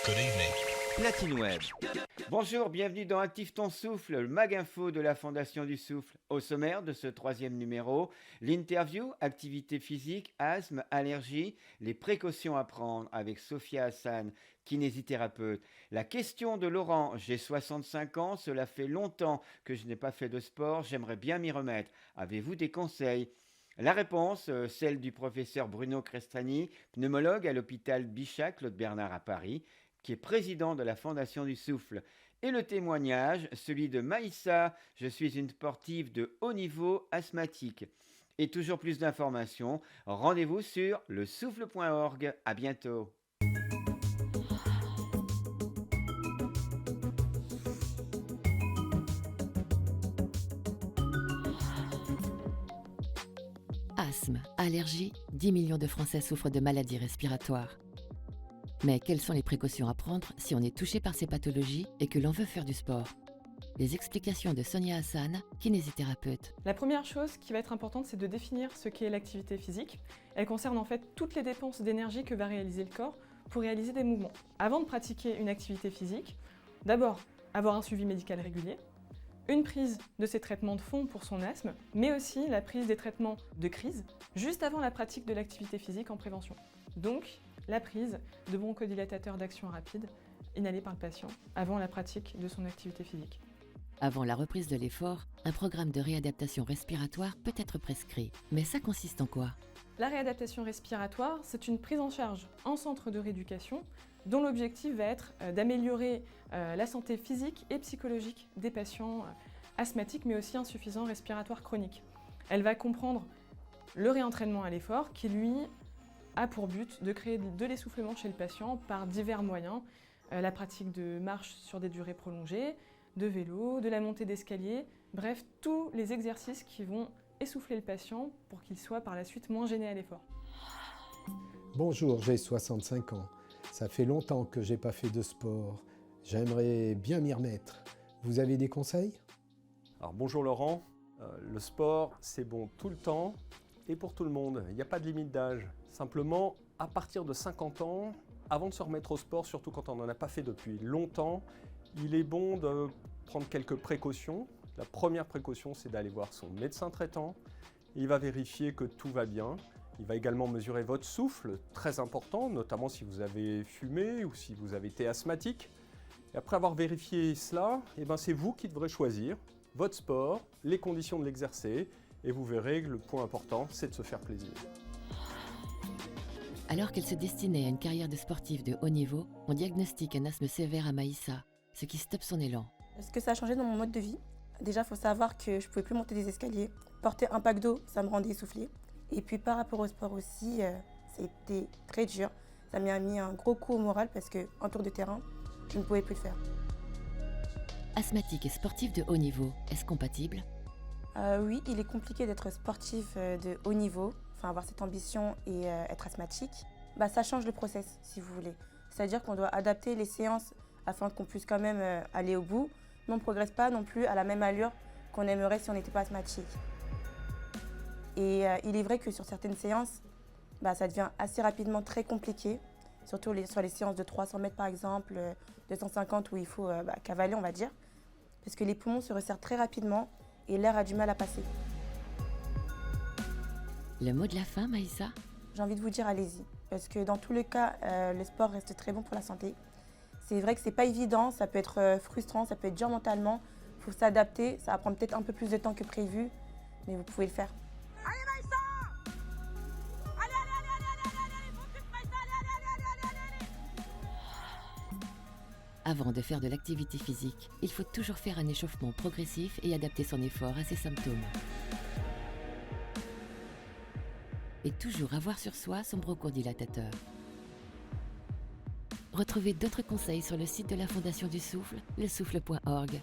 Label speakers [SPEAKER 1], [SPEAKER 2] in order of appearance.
[SPEAKER 1] Good evening.
[SPEAKER 2] Platine Web. Bonjour, bienvenue dans Active ton souffle, le mag info de la Fondation du Souffle. Au sommaire de ce troisième numéro, l'interview, activité physique, asthme, allergie, les précautions à prendre avec Sophia Hassan, kinésithérapeute. La question de Laurent, j'ai 65 ans, cela fait longtemps que je n'ai pas fait de sport, j'aimerais bien m'y remettre. Avez-vous des conseils? La réponse, celle du professeur Bruno Crestani, pneumologue à l'hôpital Bichat, Claude Bernard à Paris, qui est président de la Fondation du Souffle. Et le témoignage, celui de Maïssa, je suis une sportive de haut niveau asthmatique. Et toujours plus d'informations, rendez-vous sur lesouffle.org. À bientôt.
[SPEAKER 3] Asthme, allergie, 10 millions de Français souffrent de maladies respiratoires. Mais quelles sont les précautions à prendre si on est touché par ces pathologies et que l'on veut faire du sport? Les explications de Sonia Hassan, kinésithérapeute.
[SPEAKER 4] La première chose qui va être importante, c'est de définir ce qu'est l'activité physique. Elle concerne en fait toutes les dépenses d'énergie que va réaliser le corps pour réaliser des mouvements. Avant de pratiquer une activité physique, d'abord avoir un suivi médical régulier, une prise de ses traitements de fond pour son asthme, mais aussi la prise des traitements de crise juste avant la pratique de l'activité physique en prévention. Donc, la prise de bronchodilatateurs d'action rapide inhalés par le patient avant la pratique de son activité physique.
[SPEAKER 3] Avant la reprise de l'effort, un programme de réadaptation respiratoire peut être prescrit. Mais ça consiste en quoi?
[SPEAKER 4] La réadaptation respiratoire, c'est une prise en charge en centre de rééducation dont l'objectif va être d'améliorer la santé physique et psychologique des patients asthmatiques mais aussi insuffisants respiratoires chroniques. Elle va comprendre le réentraînement à l'effort qui, lui, a pour but de créer de l'essoufflement chez le patient par divers moyens, la pratique de marche sur des durées prolongées, de vélo, de la montée d'escalier, bref, tous les exercices qui vont essouffler le patient pour qu'il soit par la suite moins gêné à l'effort.
[SPEAKER 5] Bonjour, j'ai 65 ans. Ça fait longtemps que j'ai pas fait de sport. J'aimerais bien m'y remettre. Vous avez des conseils?
[SPEAKER 6] Alors bonjour Laurent, le sport c'est bon tout le temps et pour tout le monde, il n'y a pas de limite d'âge. Simplement, à partir de 50 ans, avant de se remettre au sport, surtout quand on n'en a pas fait depuis longtemps, il est bon de prendre quelques précautions. La première précaution, c'est d'aller voir son médecin traitant. Il va vérifier que tout va bien. Il va également mesurer votre souffle, très important, notamment si vous avez fumé ou si vous avez été asthmatique. Et après avoir vérifié cela, c'est vous qui devrez choisir votre sport, les conditions de l'exercer, et vous verrez que le point important, c'est de se faire plaisir.
[SPEAKER 3] Alors qu'elle se destinait à une carrière de sportive de haut niveau, on diagnostique un asthme sévère à Maïssa, ce qui stoppe son élan.
[SPEAKER 7] Ce que ça a changé dans mon mode de vie, déjà il faut savoir que je ne pouvais plus monter des escaliers. Porter un pack d'eau, ça me rendait essoufflée. Et puis par rapport au sport aussi, c'était très dur. Ça m'a mis un gros coup au moral parce qu'en tour de terrain, je ne pouvais plus le faire.
[SPEAKER 3] Asthmatique et sportif de haut niveau, est-ce compatible?
[SPEAKER 7] Oui, il est compliqué d'être sportif de haut niveau, enfin avoir cette ambition et être asthmatique. Ça change le process si vous voulez. C'est-à-dire qu'on doit adapter les séances afin qu'on puisse quand même aller au bout, mais on ne progresse pas non plus à la même allure qu'on aimerait si on n'était pas asthmatique. Et il est vrai que sur certaines séances, ça devient assez rapidement très compliqué, surtout sur les séances de 300 mètres par exemple, 250 où il faut cavaler on va dire, parce que les poumons se resserrent très rapidement et l'air a du mal à passer.
[SPEAKER 3] Le mot de la fin, Maïssa?
[SPEAKER 7] J'ai envie de vous dire allez-y, parce que dans tous les cas, le sport reste très bon pour la santé. C'est vrai que c'est pas évident, ça peut être frustrant, ça peut être dur mentalement, il faut s'adapter, ça va prendre peut-être un peu plus de temps que prévu, mais vous pouvez le faire.
[SPEAKER 8] Allez Maïssa! Allez, focus Maïssa, allez.
[SPEAKER 3] Avant de faire de l'activité physique, il faut toujours faire un échauffement progressif et adapter son effort à ses symptômes. Et toujours avoir sur soi son bronchodilatateur. Retrouvez d'autres conseils sur le site de la Fondation du Souffle, lesouffle.org.